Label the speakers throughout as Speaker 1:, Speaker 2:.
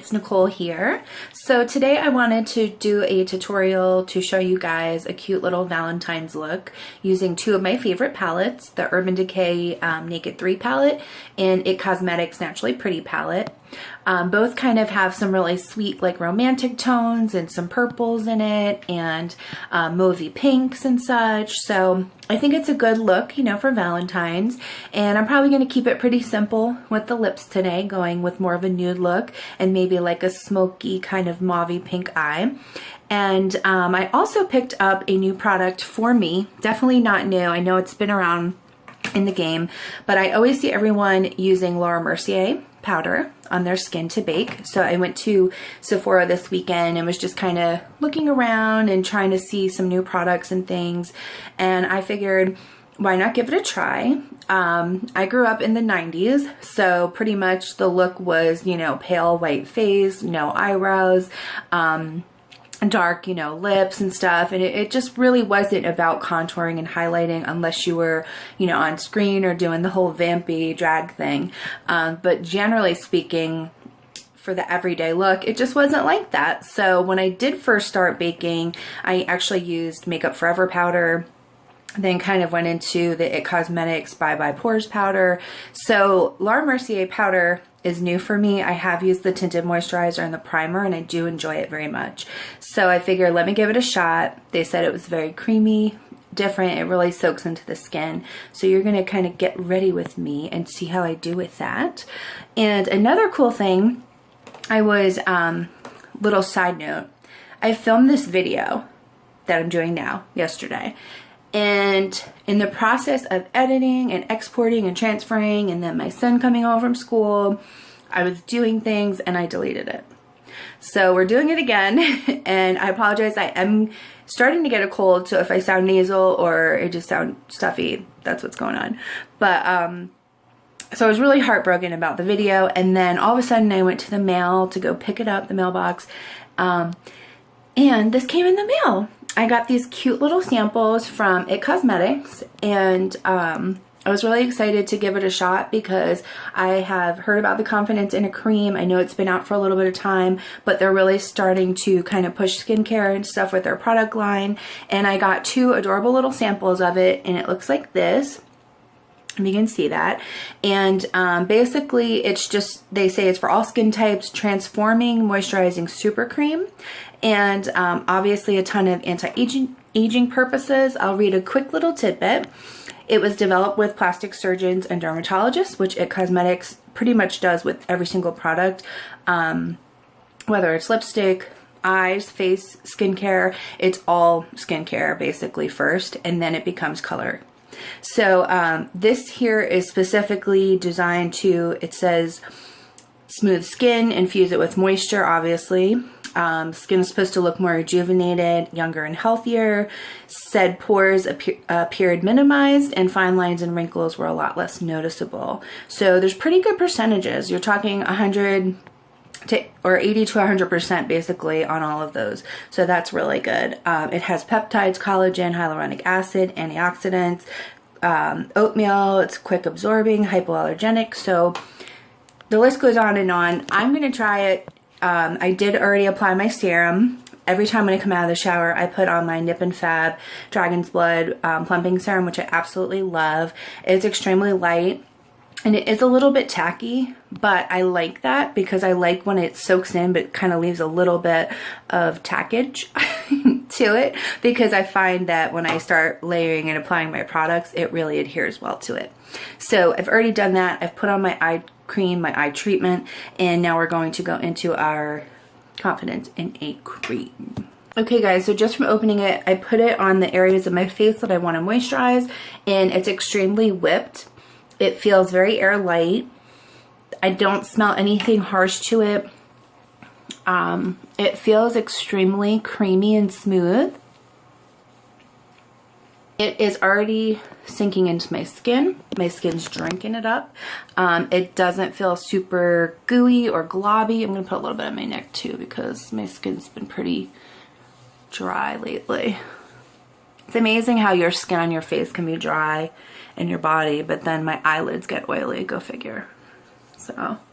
Speaker 1: it's Nicole here. So today I wanted to do a tutorial to show you guys a cute little Valentine's look using two of my favorite palettes, the Urban Decay Naked 3 palette and It Cosmetics Naturally Pretty palette. Both kind of have some really sweet like romantic tones and some purples in it and mauvey pinks and such. So I think it's a good look, you know, for Valentine's. And I'm probably going to keep it pretty simple with the lips today, going with more of a nude look and maybe like a smoky kind of mauvey pink eye. And I also picked up a new product for me, definitely not new. I know it's been around in the game, but I always see everyone using Mercier powder on their skin to bake. So I went to Sephora this weekend and was just kind of looking around and trying to see some new products and things. And I figured, why not give it a try? I grew up in the 90s, so pretty much the look was, you know, pale white face, no eyebrows, dark, you know, lips and stuff, and it just really wasn't about contouring and highlighting unless you were, you know, on screen or doing the whole vampy drag thing. But generally speaking, for the everyday look, it just wasn't like that. So when I did first start baking, I actually used Makeup Forever powder, then kind of went into the It Cosmetics Bye Bye Pores powder. So Laura Mercier powder is new for me. I have used the tinted moisturizer and the primer, and I do enjoy it very much. So I figured, let me give it a shot. They said it was very creamy, different. It really soaks into the skin. So you're gonna kind of get ready with me and see how I do with that. And another cool thing, I was, little side note, I filmed this video that I'm doing now, yesterday. And in the process of editing and exporting and transferring, and then my son coming home from school, I was doing things and I deleted it. So we're doing it again, and I apologize. I am starting to get a cold, so if I sound nasal or it just sounds stuffy, that's what's going on. But so I was really heartbroken about the video, and then all of a sudden I went to the mail to go pick it up, the mailbox, and this came in the mail. I got these cute little samples from It Cosmetics, and I was really excited to give it a shot because I have heard about the Confidence in a Cream. I know it's been out for a little bit of time, but they're really starting to kind of push skincare and stuff with their product line. And I got two adorable little samples of it, and it looks like this. And you can see that. And basically it's just, they say it's for all skin types, transforming, moisturizing super cream, and obviously a ton of anti-aging purposes. I'll read a quick little tidbit. It was developed with plastic surgeons and dermatologists, which It Cosmetics pretty much does with every single product, whether it's lipstick, eyes, face, skincare. It's all skincare basically first, and then it becomes color. So this here is specifically designed to, it says, smooth skin, infuse it with moisture, obviously. Skin is supposed to look more rejuvenated, younger, and healthier. Said pores appeared minimized, and fine lines and wrinkles were a lot less noticeable. So there's pretty good percentages. You're talking 100 to, or 80 to 100% basically on all of those. So that's really good. It has peptides, collagen, hyaluronic acid, antioxidants, oatmeal. It's quick absorbing, hypoallergenic. So the list goes on and on. I'm going to try it. I did already apply my serum. Every time when I come out of the shower, I put on my Nip and Fab Dragon's Blood plumping serum, which I absolutely love. It's extremely light, and it is a little bit tacky, but I like that because I like when it soaks in but kind of leaves a little bit of tackage to it, because I find that when I start layering and applying my products, it really adheres well to it. So I've already done that. I've put on my eye cream, my eye treatment, and now we're going to go into our Confidence in a Cream. Okay guys, so just from opening it, I put it on the areas of my face that I want to moisturize, and it's extremely whipped. It feels very air light. I don't smell anything harsh to it. It feels extremely creamy and smooth. It is already sinking into my skin. My skin's drinking it up. It doesn't feel super gooey or globby. I'm going to put a little bit on my neck too because my skin's been pretty dry lately. It's amazing how your skin on your face can be dry in your body, but then my eyelids get oily. Go figure.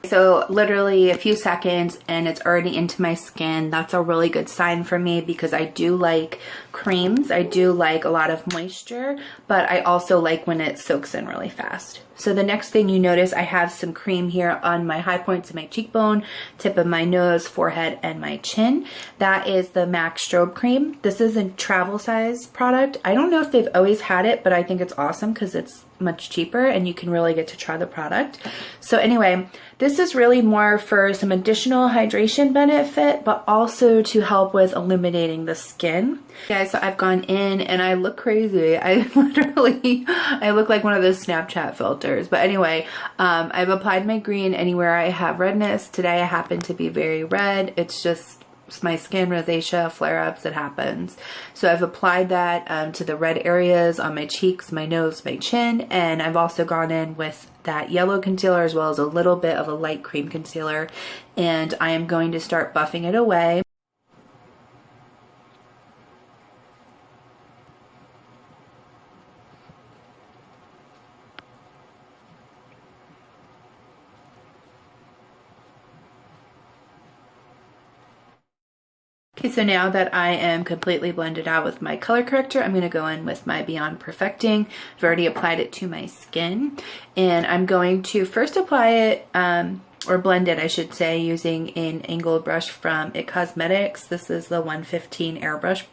Speaker 1: So literally a few seconds and it's already into my skin. That's a really good sign for me because I do like creams. I do like a lot of moisture, but I also like when it soaks in really fast. So the next thing you notice, I have some cream here on my high points of my cheekbone, tip of my nose, forehead, and my chin. That is the MAC Strobe Cream. This is a travel size product. I don't know if they've always had it, but I think it's awesome because it's much cheaper and you can really get to try the product. So anyway, this is really more for some additional hydration benefit, but also to help with illuminating the skin. Guys, so I've gone in and I look crazy. I look like one of those Snapchat filters. But anyway, I've applied my green anywhere I have redness. Today I happen to be very red. It's just my skin rosacea, flare-ups, it happens. So I've applied that to the red areas on my cheeks, my nose, my chin, and I've also gone in with that yellow concealer as well as a little bit of a light cream concealer, and I am going to start buffing it away. Okay, so now that I am completely blended out with my color corrector, I'm going to go in with my Beyond Perfecting. I've already applied it to my skin, and I'm going to first apply it, or blend it, I should say, using an angled brush from IT Cosmetics. This is the 115 airbrush,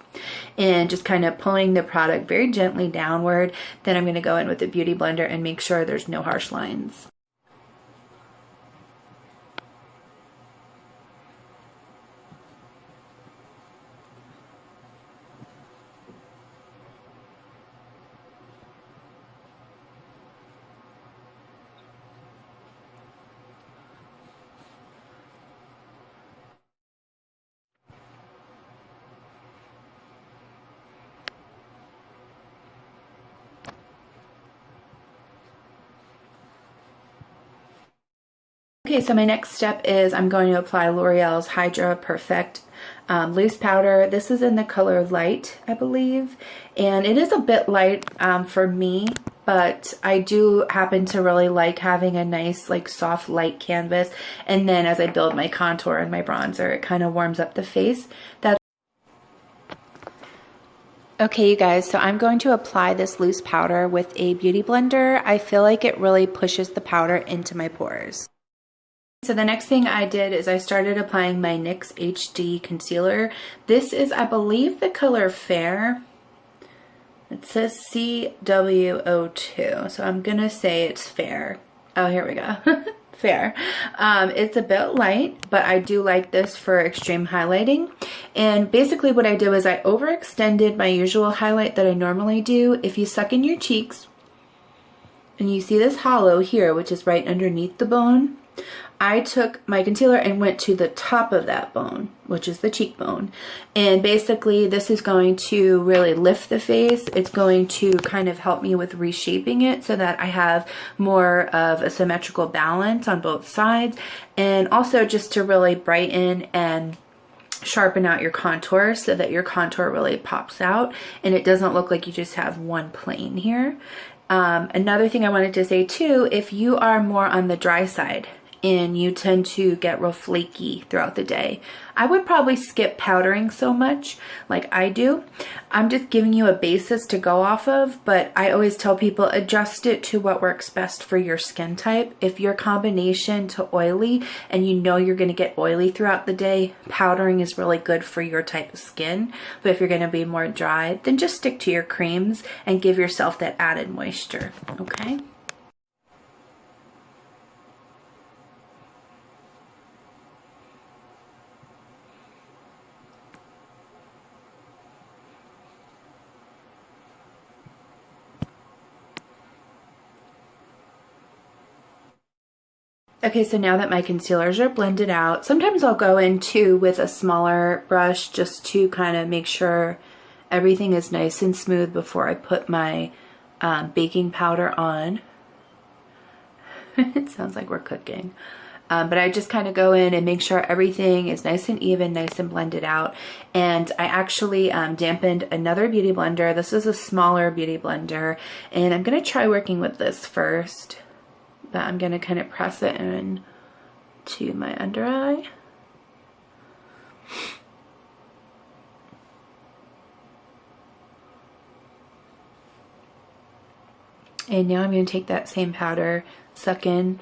Speaker 1: and just kind of pulling the product very gently downward. Then I'm going to go in with the Beauty Blender and make sure there's no harsh lines. Okay, so my next step is I'm going to apply L'Oreal's Hydra Perfecte loose powder. This is in the color light, I believe, and it is a bit light for me, but I do happen to really like having a nice, like, soft light canvas, and then as I build my contour and my bronzer, it kind of warms up the face. Okay, you guys, so I'm going to apply this loose powder with a beauty blender. I feel like it really pushes the powder into my pores. So the next thing I did is I started applying my NYX HD Concealer. This is, I believe, the color Fair. It says CW02, so I'm gonna say it's Fair. Oh, here we go. Fair. It's a bit light, but I do like this for extreme highlighting. And basically what I did was I overextended my usual highlight that I normally do. If you suck in your cheeks and you see this hollow here, which is right underneath the bone, I took my concealer and went to the top of that bone, which is the cheekbone. And basically this is going to really lift the face. It's going to kind of help me with reshaping it so that I have more of a symmetrical balance on both sides. And also just to really brighten and sharpen out your contour so that your contour really pops out and it doesn't look like you just have one plane here. Another thing I wanted to say too, if you are more on the dry side and you tend to get real flaky throughout the day, I would probably skip powdering so much like I do. I'm just giving you a basis to go off of, but I always tell people adjust it to what works best for your skin type. If you're combination to oily and you know you're going to get oily throughout the day, powdering is really good for your type of skin. But if you're going to be more dry, then just stick to your creams and give yourself that added moisture, okay? Okay, so now that my concealers are blended out, sometimes I'll go in too with a smaller brush just to kind of make sure everything is nice and smooth before I put my baking powder on. It sounds like we're cooking. But I just kind of go in and make sure everything is nice and even, nice and blended out. And I actually dampened another beauty blender. This is a smaller beauty blender, and I'm going to try working with this first. but I'm going to kind of press it in to my under eye. And now I'm going to take that same powder, suck in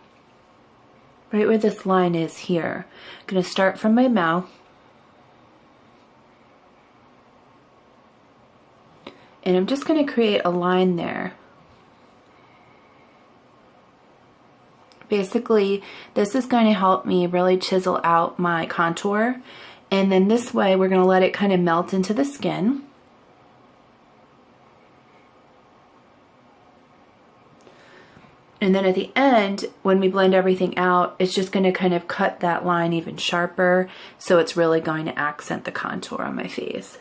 Speaker 1: right where this line is here. I'm going to start from my mouth. And I'm just going to create a line there. Basically, this is going to help me really chisel out my contour. And then this way, we're going to let it kind of melt into the skin. And then at the end, when we blend everything out, it's just going to kind of cut that line even sharper. So it's really going to accent the contour on my face.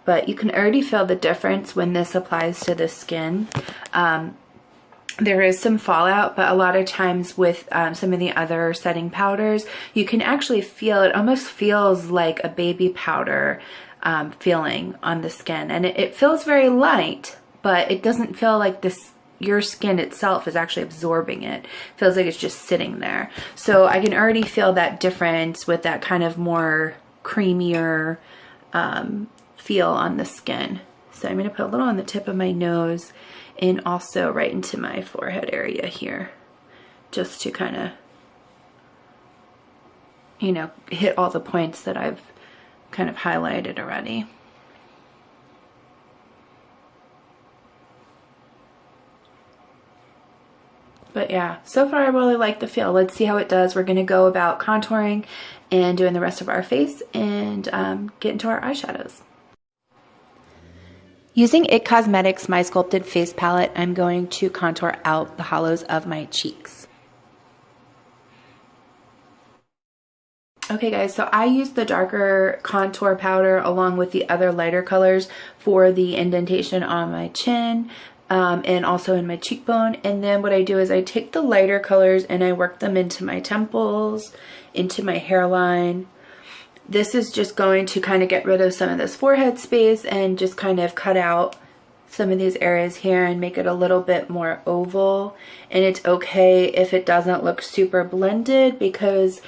Speaker 1: But you can already feel the difference when this applies to the skin. There is some fallout, but a lot of times with some of the other setting powders, you can actually feel, it almost feels like a baby powder feeling on the skin. And it feels very light, but it doesn't feel like this. Your skin itself is actually absorbing it. Feels like it's just sitting there. So I can already feel that difference with that kind of more creamier feel on the skin. So I'm going to put a little on the tip of my nose and also right into my forehead area here, just to kind of, you know, hit all the points that I've kind of highlighted already. But yeah, so far I really like the feel. Let's see how it does. We're going to go about contouring and doing the rest of our face and get into our eyeshadows. Using IT Cosmetics My Sculpted Face Palette, I'm going to contour out the hollows of my cheeks. Okay guys, so I used the darker contour powder along with the other lighter colors for the indentation on my chin. And also in my cheekbone. And then what I do is I take the lighter colors and I work them into my temples, into my hairline. This is just going to kind of get rid of some of this forehead space and just kind of cut out some of these areas here and make it a little bit more oval. And it's okay if it doesn't look super blended, because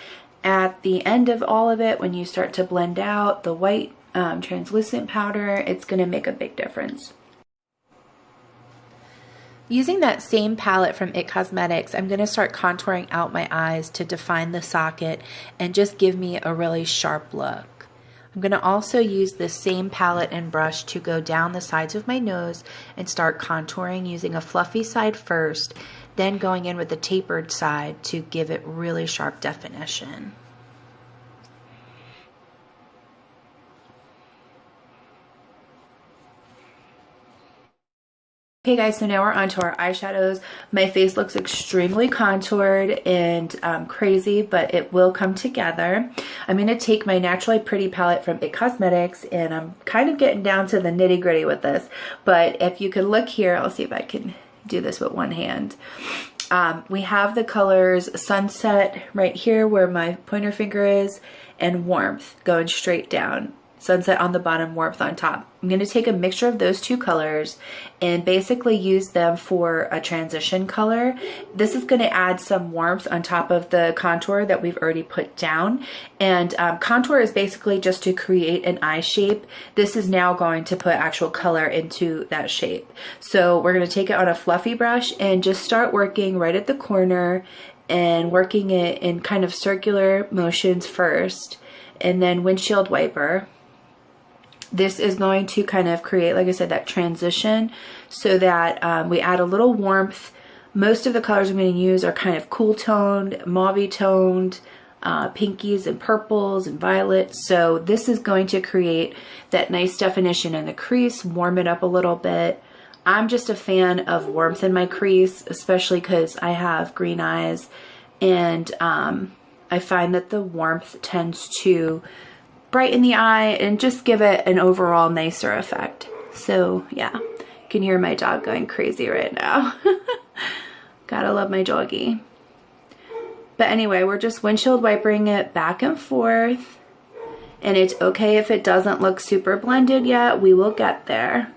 Speaker 1: at the end of all of it, when you start to blend out the white translucent powder, it's going to make a big difference. Using that same palette from IT Cosmetics, I'm going to start contouring out my eyes to define the socket and just give me a really sharp look. I'm going to also use this same palette and brush to go down the sides of my nose and start contouring using a fluffy side first, then going in with the tapered side to give it really sharp definition. Okay guys, so now we're on to our eyeshadows. My face looks extremely contoured and crazy, but it will come together. I'm going to take my Naturally Pretty palette from IT Cosmetics, and I'm kind of getting down to the nitty gritty with this, but if you can look here, I'll see if I can do this with one hand. We have the colors Sunset right here where my pointer finger is, and Warmth going straight down. Sunset on the bottom, Warmth on top. I'm going to take a mixture of those two colors and basically use them for a transition color. This is going to add some warmth on top of the contour that we've already put down. And contour is basically just to create an eye shape. This is now going to put actual color into that shape. So we're going to take it on a fluffy brush and just start working right at the corner and working it in kind of circular motions first, and then windshield wiper. This is going to kind of create, like I said, that transition so that we add a little warmth. Most of the colors I'm going to use are kind of cool toned, mauve toned, pinkies and purples and violets. So this is going to create that nice definition in the crease, warm it up a little bit. I'm just a fan of warmth in my crease, especially because I have green eyes, and I find that the warmth tends to brighten the eye and just give it an overall nicer effect. So yeah, you can hear my dog going crazy right now. Gotta love my doggy. But anyway, we're just windshield wipering it back and forth, and it's okay if it doesn't look super blended yet. We will get there.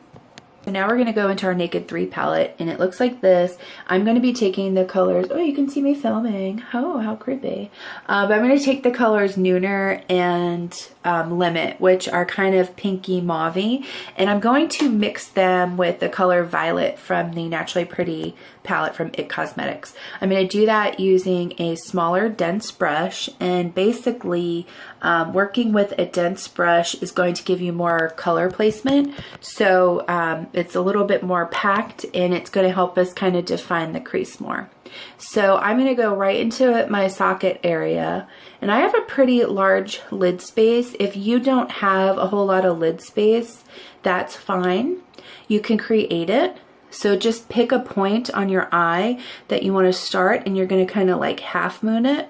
Speaker 1: So now we're going to go into our Naked 3 palette, and it looks like this. I'm going to be taking the colors, oh, you can see me filming. Oh, how creepy. But I'm going to take the colors Nooner and Limit, which are kind of pinky mauvey, and I'm going to mix them with the color Violet from the Naturally Pretty palette from IT Cosmetics. I'm going to do that using a smaller dense brush, and basically working with a dense brush is going to give you more color placement, so it's a little bit more packed, and it's going to help us kind of define the crease more. So I'm going to go right into my socket area, and I have a pretty large lid space. If you don't have a whole lot of lid space, that's fine. You can create it. So just pick a point on your eye that you want to start, and you're going to kind of like half moon it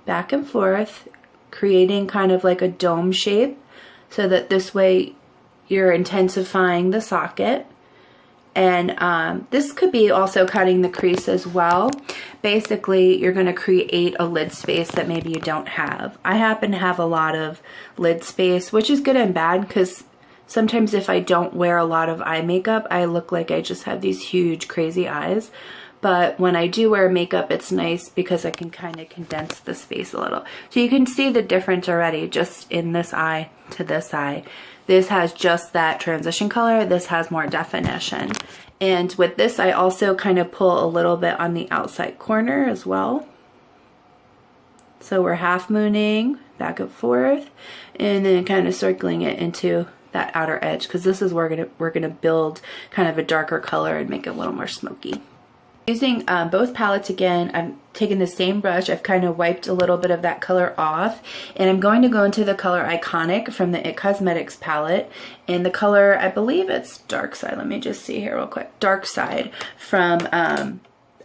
Speaker 1: back and forth, creating kind of like a dome shape, so that this way you're intensifying the socket. And this could be also cutting the crease as well. Basically, you're going to create a lid space that maybe you don't have. I happen to have a lot of lid space, which is good and bad, because sometimes if I don't wear a lot of eye makeup, I look like I just have these huge crazy eyes. But when I do wear makeup, it's nice because I can kind of condense the space a little. So you can see the difference already just in this eye to this eye. This has just that transition color. This has more definition. And with this, I also kind of pull a little bit on the outside corner as well. So we're half mooning back and forth, and then kind of circling it into that outer edge, because this is where we're gonna build kind of a darker color and make it a little more smoky. Using both palettes again, I'm taking the same brush. I've kind of wiped a little bit of that color off, and I'm going to go into the color Iconic from the IT Cosmetics palette, and the color, I believe it's Dark Side. Let me just see here real quick. Dark Side from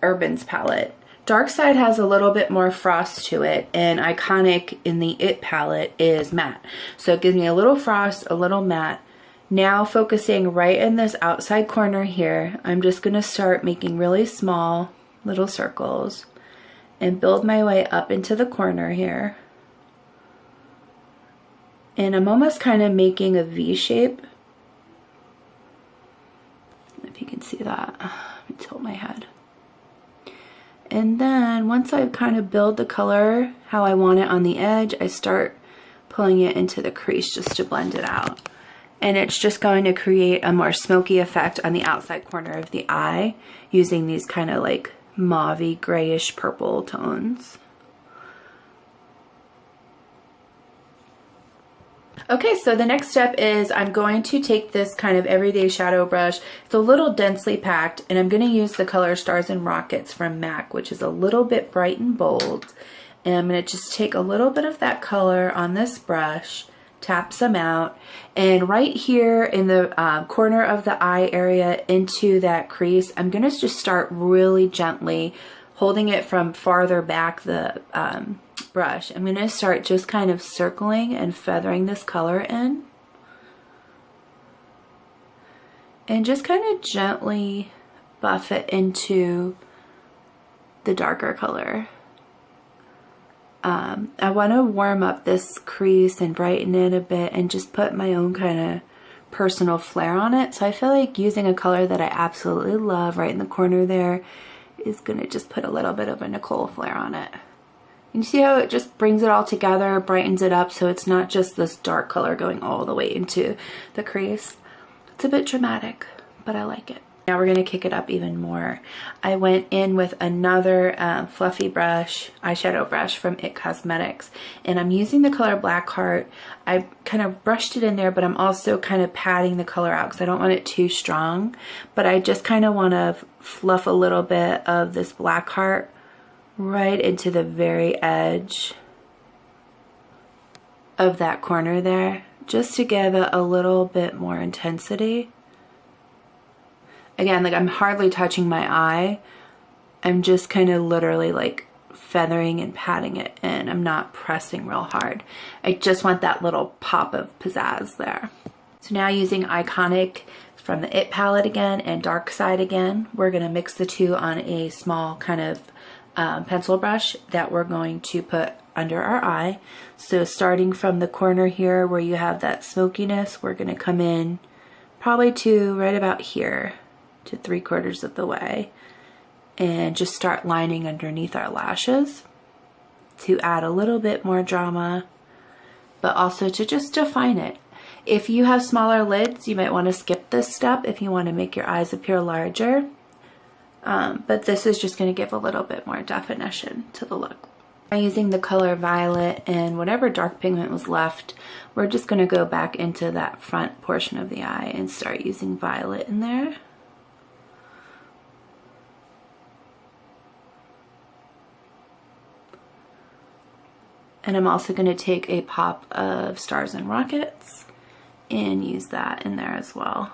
Speaker 1: Urban's palette. Dark Side has a little bit more frost to it, and Iconic in the IT palette is matte. So it gives me a little frost, a little matte. Now focusing right in this outside corner here, I'm just going to start making really small little circles and build my way up into the corner here. And I'm almost kind of making a V shape. If you can see that, let me tilt my head. And then once I kind of build the color how I want it on the edge, I start pulling it into the crease just to blend it out. And it's just going to create a more smoky effect on the outside corner of the eye using these kind of like mauvey grayish purple tones. Okay, so the next step is I'm going to take this kind of everyday shadow brush. It's a little densely packed, and I'm going to use the color Stars and Rockets from MAC, which is a little bit bright and bold. And I'm going to just take a little bit of that color on this brush, tap some out, and right here in the corner of the eye area into that crease, I'm going to just start really gently holding it from farther back the brush. I'm going to start just kind of circling and feathering this color in, and just kind of gently buff it into the darker color. I want to warm up this crease and brighten it a bit and just put my own kind of personal flair on it. So I feel like using a color that I absolutely love right in the corner there is going to just put a little bit of a Nicole flair on it. You see how it just brings it all together, brightens it up, so it's not just this dark color going all the way into the crease. It's a bit dramatic, but I like it. Now we're going to kick it up even more. I went in with another fluffy brush, eyeshadow brush from IT Cosmetics, and I'm using the color Blackheart. I kind of brushed it in there, but I'm also kind of patting the color out because I don't want it too strong. But I just kind of want to fluff a little bit of this Blackheart right into the very edge of that corner there, just to give it a little bit more intensity. Again, like I'm hardly touching my eye. I'm just kind of literally like feathering and patting it in. I'm not pressing real hard. I just want that little pop of pizzazz there. So now using Iconic from the IT palette again and Dark Side again, we're going to mix the two on a small kind of pencil brush that we're going to put under our eye. So starting from the corner here where you have that smokiness, we're going to come in probably to right about here, to 3/4 of the way, and just start lining underneath our lashes to add a little bit more drama, but also to just define it. If you have smaller lids, you might want to skip this step if you want to make your eyes appear larger. But this is just going to give a little bit more definition to the look. By using the color violet and whatever dark pigment was left, we're just going to go back into that front portion of the eye and start using violet in there. And I'm also going to take a pop of Stars and Rockets and use that in there as well.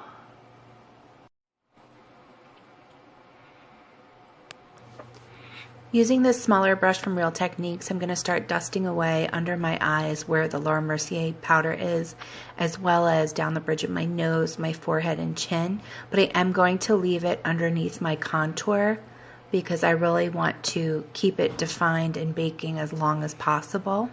Speaker 1: Using this smaller brush from Real Techniques, I'm going to start dusting away under my eyes where the Laura Mercier powder is, as well as down the bridge of my nose, my forehead, and chin. But I am going to leave it underneath my contour because I really want to keep it defined and baking as long as possible.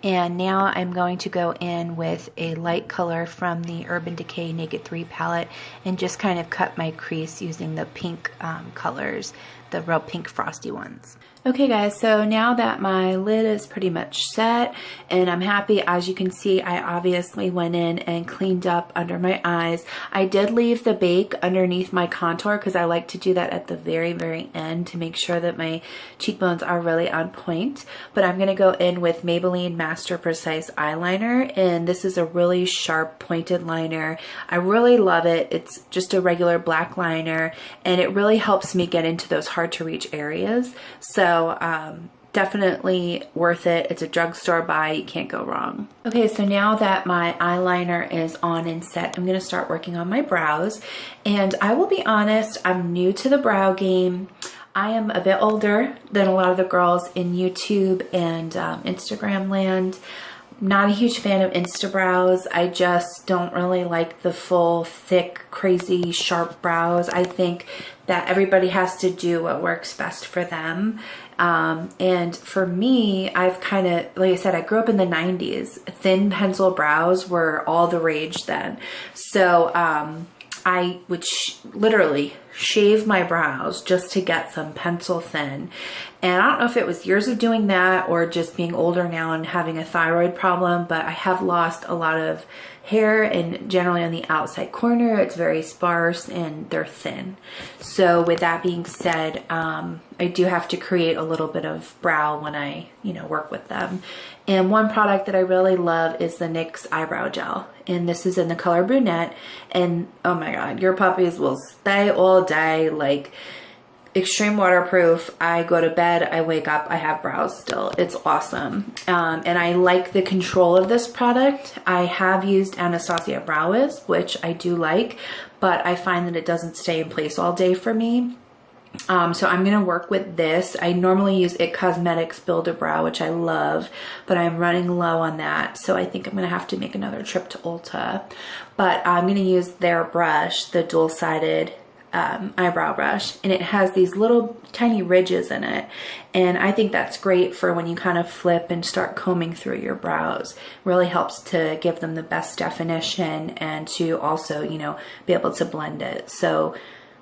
Speaker 1: And now I'm going to go in with a light color from the Urban Decay Naked 3 palette and just kind of cut my crease using the pink colors, the real pink frosty ones. Okay guys, so now that my lid is pretty much set and I'm happy, as you can see, I obviously went in and cleaned up under my eyes. I did leave the bake underneath my contour because I like to do that at the very end to make sure that my cheekbones are really on point. But I'm going to go in with Maybeline Master Precise Eyeliner, and this is a really sharp pointed liner. I really love it. It's just a regular black liner and it really helps me get into those hard to reach areas. So definitely worth it. It's a drugstore buy. You can't go wrong. Okay, so now that my eyeliner is on and set, I'm going to start working on my brows. And I will be honest, I'm new to the brow game. I am a bit older than a lot of the girls in YouTube and Instagram land. Not a huge fan of Insta brows. I just don't really like the full, thick, crazy, sharp brows. I think that everybody has to do what works best for them. And for me, I've kind of, like I said, I grew up in the 90s. Thin pencil brows were all the rage then. So I would literally shave my brows just to get some pencil thin. And I don't know if it was years of doing that or just being older now and having a thyroid problem, but I have lost a lot of hair, and generally on the outside corner it's very sparse and they're thin. So with that being said, I do have to create a little bit of brow when I work with them. And one product that I really love is the NYX eyebrow gel, and this is in the color brunette, and oh my god, your puppies will stay all day. Like, extreme waterproof. I go to bed, I wake up, I have brows still. It's awesome. And I like the control of this product. I have used Anastasia Brow Wisp, which I do like, but I find that it doesn't stay in place all day for me. So I'm going to work with this. I normally use It Cosmetics Build a Brow, which I love, but I'm running low on that. So I think I'm going to have to make another trip to Ulta. But I'm going to use their brush, the dual-sided eyebrow brush, and it has these little tiny ridges in it, and I think that's great for when you kind of flip and start combing through your brows. Really helps to give them the best definition and to also be able to blend it. So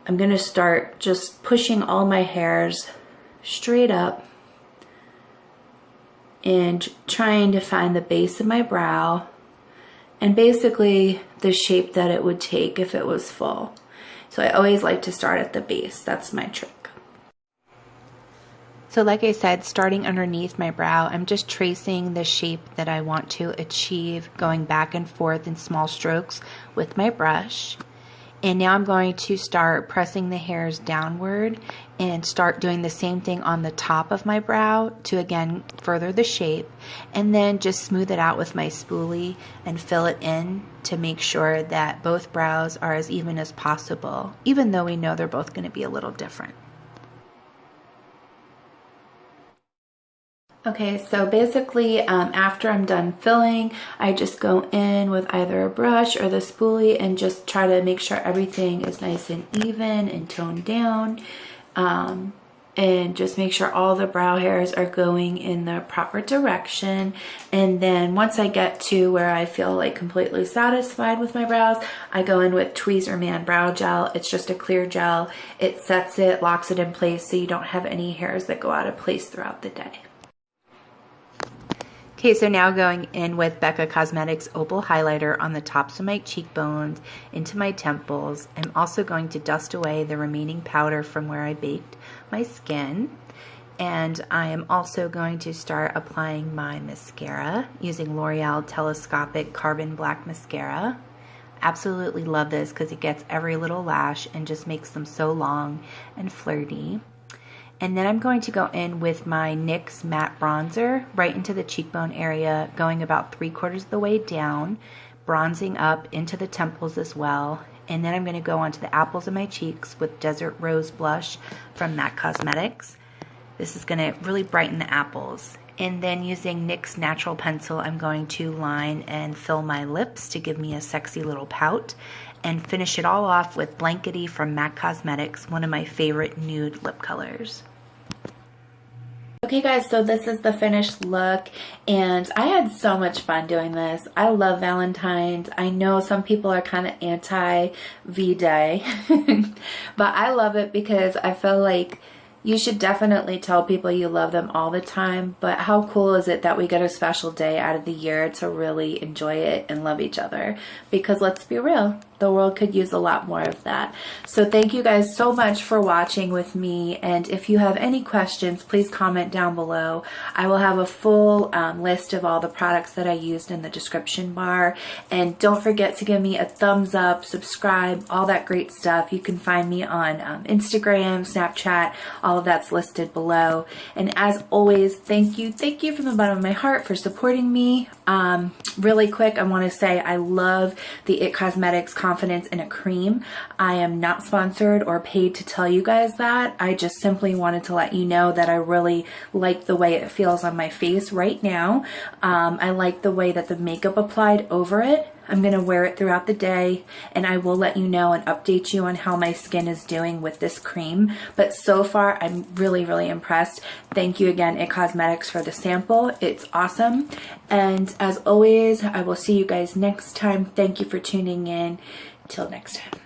Speaker 1: I'm gonna start just pushing all my hairs straight up and trying to find the base of my brow and basically the shape that it would take if it was full. So I always like to start at the base. That's my trick. So like I said, starting underneath my brow, I'm just tracing the shape that I want to achieve, going back and forth in small strokes with my brush. And now I'm going to start pressing the hairs downward and start doing the same thing on the top of my brow to again further the shape, and then just smooth it out with my spoolie and fill it in to make sure that both brows are as even as possible, even though we know they're both going to be a little different. Okay, so basically after I'm done filling, I just go in with either a brush or the spoolie and just try to make sure everything is nice and even and toned down. And and just make sure all the brow hairs are going in the proper direction. And then once I get to where I feel like completely satisfied with my brows, I go in with Tweezerman Brow Gel. It's just a clear gel. It sets it, locks it in place so you don't have any hairs that go out of place throughout the day. Okay, so now going in with Becca Cosmetics Opal Highlighter on the tops of my cheekbones, into my temples. I'm also going to dust away the remaining powder from where I baked my skin. And I am also going to start applying my mascara using L'Oreal Telescopic Carbon Black Mascara. Absolutely love this because it gets every little lash and just makes them so long and flirty. And then I'm going to go in with my NYX Matte Bronzer right into the cheekbone area, going about 3/4 of the way down, bronzing up into the temples as well. And then I'm going to go onto the apples of my cheeks with Desert Rose Blush from MAC Cosmetics. This is going to really brighten the apples. And then using NYX Natural Pencil, I'm going to line and fill my lips to give me a sexy little pout. And finish it all off with Blankety from MAC Cosmetics, one of my favorite nude lip colors. Okay guys, so this is the finished look, and I had so much fun doing this. I love Valentine's. I know some people are kind of anti V-Day, but I love it because I feel like you should definitely tell people you love them all the time, but how cool is it that we get a special day out of the year to really enjoy it and love each other? Because let's be real, the world could use a lot more of that. So thank you guys so much for watching with me, and if you have any questions, please comment down below. I will have a full list of all the products that I used in the description bar, and don't forget to give me a thumbs up, subscribe, all that great stuff. You can find me on Instagram, Snapchat, all of that's listed below. And as always, thank you from the bottom of my heart for supporting me. Really quick, I want to say I love the IT Cosmetics Confidence in a Cream. I am not sponsored or paid to tell you guys that. I just simply wanted to let you know that I really like the way it feels on my face right now. I like the way that the makeup applied over it. I'm going to wear it throughout the day, and I will let you know and update you on how my skin is doing with this cream. But so far, I'm really, really impressed. Thank you again, IT Cosmetics, for the sample. It's awesome. And as always, I will see you guys next time. Thank you for tuning in. Till next time.